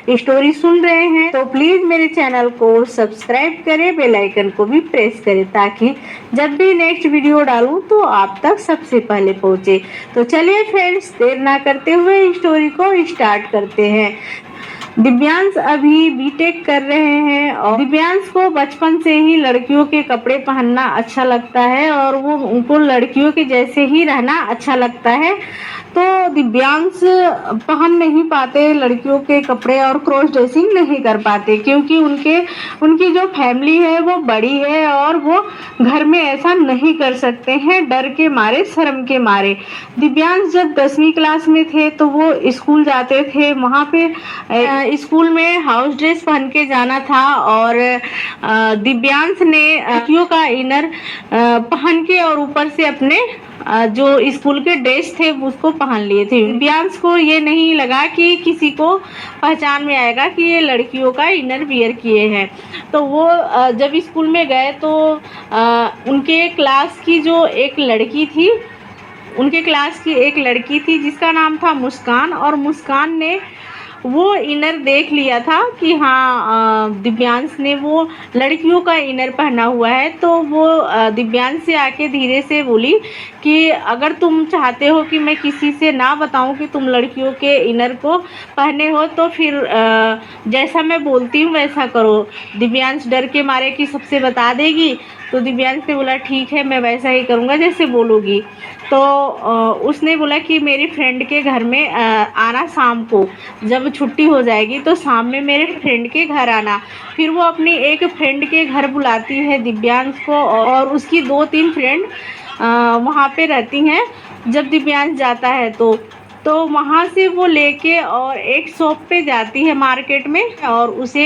Story सुन रहे हैं तो प्लीज मेरे चैनल को सब्सक्राइब करें, बेल आइकन को भी प्रेस करें ताकि जब भी नेक्स्ट वीडियो डालूं तो आप तक सबसे पहले पहुंचे। तो चलिए फ्रेंड्स, देर ना करते हुए स्टोरी को स्टार्ट करते हैं। दिव्यांश अभी बीटेक कर रहे हैं और दिव्यांश को बचपन से ही लड़कियों के कपड़े पहनना अच्छा लगता है और वो उनको लड़कियों के जैसे ही रहना अच्छा लगता है। तो दिव्यांश पहन नहीं पाते लड़कियों के कपड़े और क्रॉस ड्रेसिंग नहीं कर पाते क्योंकि उनकी जो फैमिली है वो बड़ी है और वो घर में ऐसा नहीं कर सकते हैं, डर के मारे, शर्म के मारे। दिव्यांश जब 10वीं क्लास में थे तो वो स्कूल जाते थे। वहाँ पे स्कूल में हाउस ड्रेस पहन के जाना था और दिव्यांश ने लड़कियों का इनर पहन के और ऊपर से अपने जो स्कूल के ड्रेस थे उसको पहन लिए थे। दिव्यांश को ये नहीं लगा कि किसी को पहचान में आएगा कि ये लड़कियों का इनर वियर किए हैं। तो वो जब स्कूल में गए तो उनके क्लास की जो एक लड़की थी, उनके क्लास की एक लड़की थी जिसका नाम था मुस्कान, और मुस्कान ने वो इनर देख लिया था कि हाँ दिव्यांश ने वो लड़कियों का इनर पहना हुआ है। तो वो दिव्यांश से आके धीरे से बोली कि अगर तुम चाहते हो कि मैं किसी से ना बताऊं कि तुम लड़कियों के इनर को पहने हो तो फिर जैसा मैं बोलती हूँ वैसा करो। दिव्यांश डर के मारे कि सबसे बता देगी, तो दिव्यांश ने बोला ठीक है मैं वैसा ही करूँगा जैसे बोलोगी। तो उसने बोला कि मेरी फ्रेंड के घर में आना शाम को, जब छुट्टी हो जाएगी तो शाम में मेरे फ्रेंड के घर आना। फिर वो अपनी एक फ्रेंड के घर बुलाती है दिव्यांश को और उसकी 2-3 फ्रेंड वहाँ पे रहती हैं। जब दिव्यांश जाता है तो वहाँ से वो लेके और एक शॉप पे जाती है मार्केट में और उसे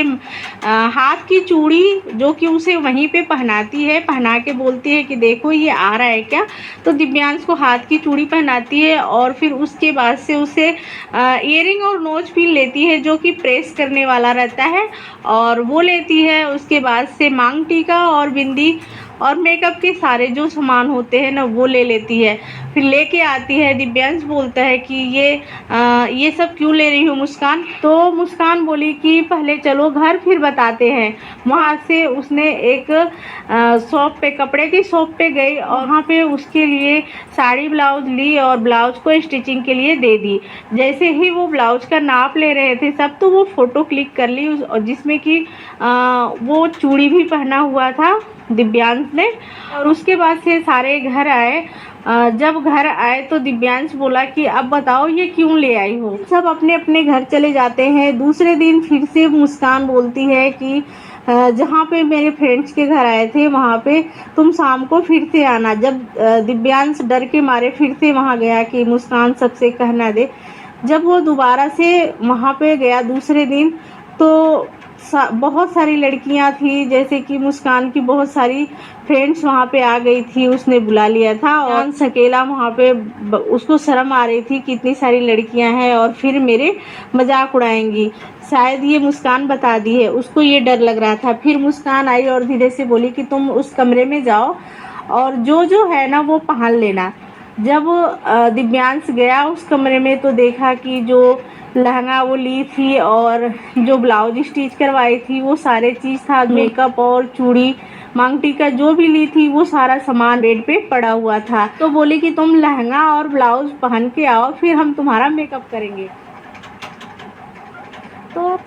हाथ की चूड़ी जो कि उसे वहीं पे पहनाती है, पहना के बोलती है कि देखो ये आ रहा है क्या। तो दिव्यांश को हाथ की चूड़ी पहनाती है और फिर उसके बाद से उसे ईयरिंग और नोज पिन लेती है जो कि प्रेस करने वाला रहता है, और वो लेती है। उसके बाद से मांग टीका और बिंदी और मेकअप के सारे जो सामान होते हैं ना वो ले लेती है। फिर लेके आती है। दिव्यांश बोलता है कि ये सब क्यों ले रही हो मुस्कान। तो मुस्कान बोली कि पहले चलो घर फिर बताते हैं। वहाँ से उसने एक शॉप पे, कपड़े की शॉप पे गई और वहाँ पे उसके लिए साड़ी ब्लाउज ली और ब्लाउज को स्टिचिंग के लिए दे दी। जैसे ही वो ब्लाउज का नाप ले रहे थे सब, तो वो फ़ोटो क्लिक कर ली जिसमें कि वो चूड़ी भी पहना हुआ था दिव्यांश ने। और उसके बाद से सारे घर आए। जब घर आए तो दिव्यांश बोला कि अब बताओ ये क्यों ले आई हो। सब अपने अपने घर चले जाते हैं। दूसरे दिन फिर से मुस्कान बोलती है कि जहाँ पे मेरे फ्रेंड्स के घर आए थे वहाँ पे तुम शाम को फिर से आना। जब दिव्यांश डर के मारे फिर से वहाँ गया कि मुस्कान सबसे कहना दे। जब वो दोबारा से वहाँ पे गया दूसरे दिन तो बहुत सारी लड़कियां थी, जैसे कि मुस्कान की बहुत सारी फ्रेंड्स वहाँ पे आ गई थी, उसने बुला लिया था। और अकेला वहाँ पे उसको शर्म आ रही थी कि इतनी सारी लड़कियां हैं और फिर मेरे मजाक उड़ाएंगी, शायद ये मुस्कान बता दी है, उसको ये डर लग रहा था। फिर मुस्कान आई और धीरे से बोली कि तुम उस कमरे में जाओ और जो जो है ना वो पहन लेना। जब दिव्यांश गया उस कमरे में तो देखा कि जो लहंगा वो ली थी और जो ब्लाउज स्टिच करवाई थी वो सारे चीज़ था, मेकअप और चूड़ी मांग टीका जो भी ली थी वो सारा सामान बेड पे पड़ा हुआ था। तो बोली कि तुम लहंगा और ब्लाउज पहन के आओ फिर हम तुम्हारा मेकअप करेंगे। तो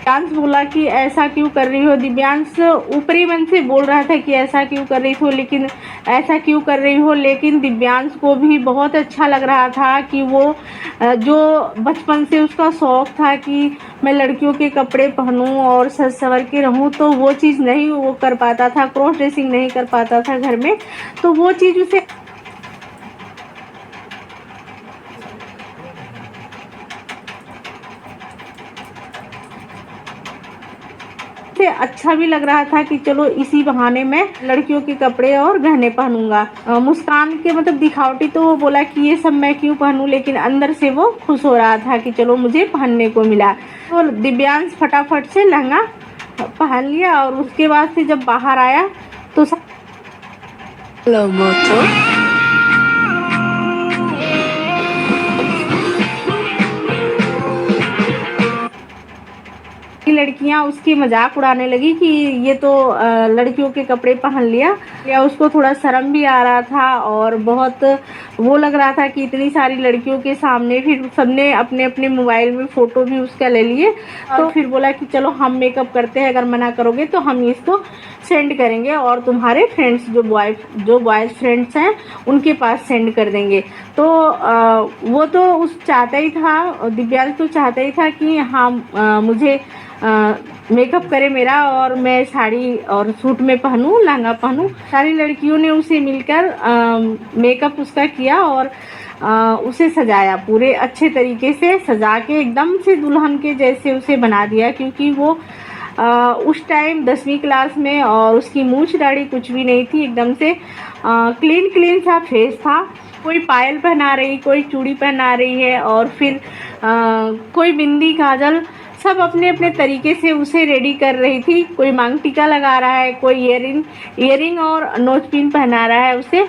दिव्यांश बोला कि ऐसा क्यों कर रही हो। दिव्यांश ऊपरी मन से बोल रहा था कि ऐसा क्यों कर रही हो, लेकिन ऐसा क्यों कर रही हो, लेकिन दिव्यांश को भी बहुत अच्छा लग रहा था कि वो जो बचपन से उसका शौक़ था कि मैं लड़कियों के कपड़े पहनूं और सज संवर के रहूं, तो वो चीज़ नहीं वो कर पाता था, क्रॉस ड्रेसिंग नहीं कर पाता था घर में, तो वो चीज़ उसे से अच्छा भी लग रहा था कि चलो इसी बहाने मैं लड़कियों के कपड़े और गहने पहनूंगा। मुस्कान के मतलब दिखावटी तो वो बोला कि ये सब मैं क्यों पहनूं, लेकिन अंदर से वो खुश हो रहा था कि चलो मुझे पहनने को मिला। तो दिव्यांश फटाफट से लहंगा पहन लिया और उसके बाद से जब बाहर आया तो लड़कियां उसकी मजाक उड़ाने लगी कि ये तो लड़कियों के कपड़े पहन लिया। या उसको थोड़ा शर्म भी आ रहा था और बहुत वो लग रहा था कि इतनी सारी लड़कियों के सामने फिर सबने अपने अपने मोबाइल में फ़ोटो भी उसका ले लिए। तो फिर बोला कि चलो हम मेकअप करते हैं, अगर मना करोगे तो हम इसको सेंड करेंगे और तुम्हारे फ्रेंड्स जो बॉयज़ फ्रेंड्स हैं उनके पास सेंड कर देंगे। तो वो तो चाहता ही था, दिव्यांश तो चाहता ही था कि हाँ मुझे मेकअप करे मेरा और मैं साड़ी और सूट में पहनूं, लहंगा पहनूं। सारी लड़कियों ने उसे मिलकर मेकअप उसका किया और उसे सजाया, पूरे अच्छे तरीके से सजा के एकदम से दुल्हन के जैसे उसे बना दिया। क्योंकि वो उस टाइम 10वीं क्लास में और उसकी मूछ दाढ़ी कुछ भी नहीं थी, एकदम से क्लीन सा फेस था। कोई पायल पहना रही, कोई चूड़ी पहना रही है और फिर कोई बिंदी काजल, सब अपने अपने तरीके से उसे रेडी कर रही थी। कोई मांग टीका लगा रहा है, कोई ईयरिंग और नोज पिन पहना रहा है। उसे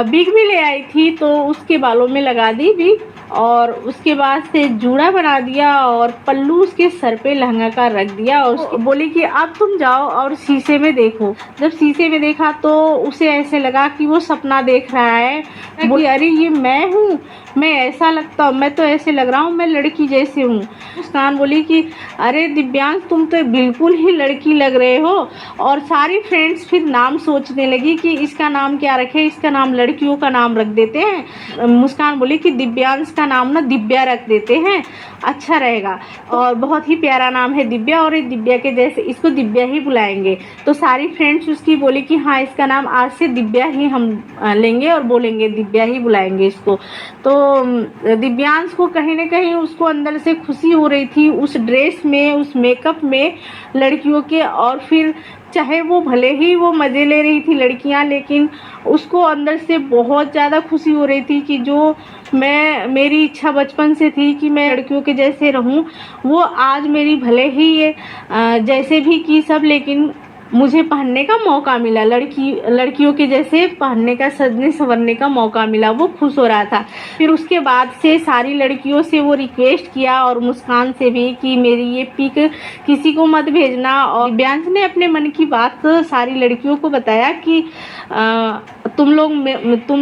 बिग भी ले आई थी तो उसके बालों में लगा दी भी और उसके बाद से जूड़ा बना दिया और पल्लू उसके सर पे लहंगा का रख दिया और बोली कि अब तुम जाओ और शीशे में देखो। जब शीशे में देखा तो उसे ऐसे लगा कि वो सपना देख रहा है कि अरे ये मैं हूँ, मैं ऐसा लगता हूँ, मैं तो ऐसे लग रहा हूँ, मैं लड़की जैसे हूँ। मुस्कान बोली कि अरे दिव्यांश तुम तो बिल्कुल ही लड़की लग रहे हो। और सारी फ्रेंड्स फिर नाम सोचने लगी कि इसका नाम क्या रखे, इसका नाम लड़कियों का नाम रख देते हैं। मुस्कान बोली कि दिव्यांश का नाम ना दिव्या रख देते हैं, अच्छा रहेगा और बहुत ही प्यारा नाम है दिव्या और दिव्या के जैसे इसको दिव्या ही बुलाएंगे। तो सारी फ्रेंड्स उसकी बोली कि हाँ इसका नाम आज से दिव्या ही हम लेंगे और बोलेंगे, दिव्या ही बुलाएंगे इसको। तो दिव्यांश को कहीं ना कहीं उसको अंदर से खुशी हो रही थी उस ड्रेस में, उस मेकअप में लड़कियों के। और फिर चाहे वो भले ही वो मज़े ले रही थी लड़कियां, लेकिन उसको अंदर से बहुत ज़्यादा खुशी हो रही थी कि जो मेरी इच्छा बचपन से थी कि मैं लड़कियों के जैसे रहूं, वो आज मेरी भले ही ये जैसे भी की सब, लेकिन मुझे पहनने का मौका मिला, लड़कियों के जैसे पहनने का, सजने संवरने का मौका मिला। वो खुश हो रहा था। फिर उसके बाद से सारी लड़कियों से वो रिक्वेस्ट किया और मुस्कान से भी कि मेरी ये पिक किसी को मत भेजना। और दिव्यांश ने अपने मन की बात सारी लड़कियों को बताया कि तुम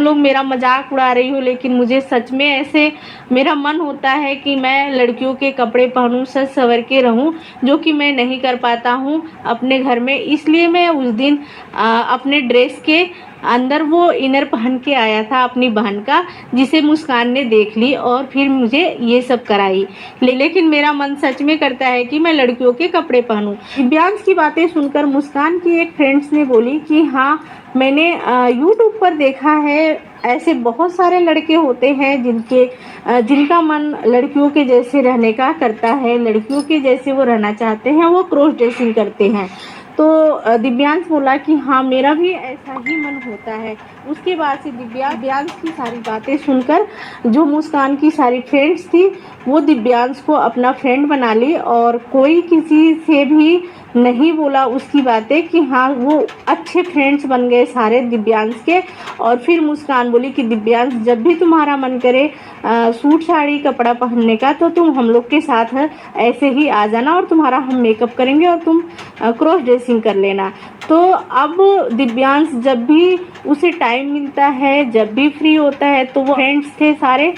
लोग मेरा मजाक उड़ा रही हो, लेकिन मुझे सच में ऐसे मेरा मन होता है कि मैं लड़कियों के कपड़े पहनूं, सज संवर के रहूं, जो कि मैं नहीं कर पाता हूं अपने घर में। इसलिए मैं उस दिन अपने ड्रेस के अंदर वो इनर पहन के आया था अपनी बहन का, जिसे मुस्कान ने देख ली और फिर मुझे ये सब कराई। लेकिन मेरा मन सच में करता है कि मैं लड़कियों के कपड़े पहनूं। दिव्यांश की बातें सुनकर मुस्कान की एक फ्रेंड्स ने बोली कि हाँ मैंने यूट्यूब पर देखा है, ऐसे बहुत सारे लड़के होते हैं जिनका मन लड़कियों के जैसे रहने का करता है, लड़कियों के जैसे वो रहना चाहते हैं, वो क्रॉस ड्रेसिंग करते हैं। तो दिव्यांश बोला कि हाँ मेरा भी ऐसा ही मन होता है। उसके बाद से दिव्यांश की सारी बातें सुनकर जो मुस्कान की सारी फ्रेंड्स थी वो दिव्यांश को अपना फ्रेंड बना ली और कोई किसी से भी नहीं बोला उसकी बातें, कि हाँ वो अच्छे फ्रेंड्स बन गए सारे दिव्यांश के। और फिर मुस्कान बोली कि दिव्यांश जब भी तुम्हारा मन करे सूट साड़ी कपड़ा पहनने का तो तुम हम लोग के साथ ऐसे ही आ जाना और तुम्हारा हम मेकअप करेंगे और तुम क्रॉस ड्रेसिंग कर लेना। तो अब दिव्यांश जब भी उसे टाइम मिलता है, जब भी फ्री होता है, तो वो फ्रेंड्स थे सारे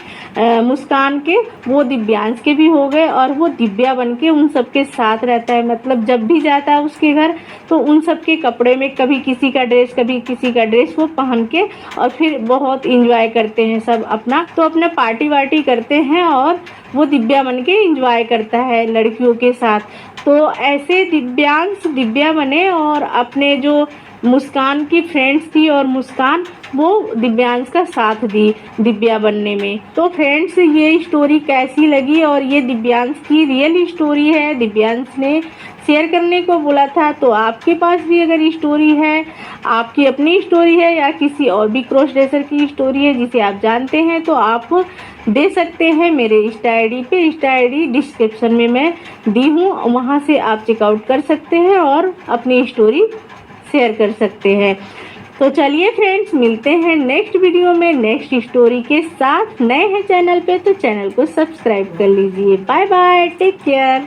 मुस्कान के, वो दिव्यांश के भी हो गए और वो दिव्या बन के उन सबके साथ रहता है। मतलब जब भी जाता है उसके घर तो उन सब के कपड़े में कभी किसी का ड्रेस कभी किसी का ड्रेस वो पहन के और फिर बहुत इंजॉय करते हैं सब अपना पार्टी वार्टी करते हैं और वो दिव्या बन के इंजॉय करता है लड़कियों के साथ। तो ऐसे दिव्यांश दिव्या बने और अपने जो मुस्कान की फ्रेंड्स थी और मुस्कान वो दिव्यांश का साथ दी दिव्या बनने में। तो फ्रेंड्स ये स्टोरी कैसी लगी और ये दिव्यांश की रियल स्टोरी है। दिव्यांश ने शेयर करने को बोला था। तो आपके पास भी अगर स्टोरी है, आपकी अपनी स्टोरी है या किसी और भी क्रॉस ड्रेसर की स्टोरी है जिसे आप जानते हैं, तो आप दे सकते हैं मेरे इंस्टा आईडी पे। इंस्टा आईडी डिस्क्रिप्शन में मैं दी हूँ, वहाँ से आप चेकआउट कर सकते हैं और अपनी स्टोरी शेयर कर सकते हैं। तो चलिए फ्रेंड्स, मिलते हैं नेक्स्ट वीडियो में नेक्स्ट स्टोरी के साथ। नए हैं चैनल पे तो चैनल को सब्सक्राइब कर लीजिए। Bye bye, take care.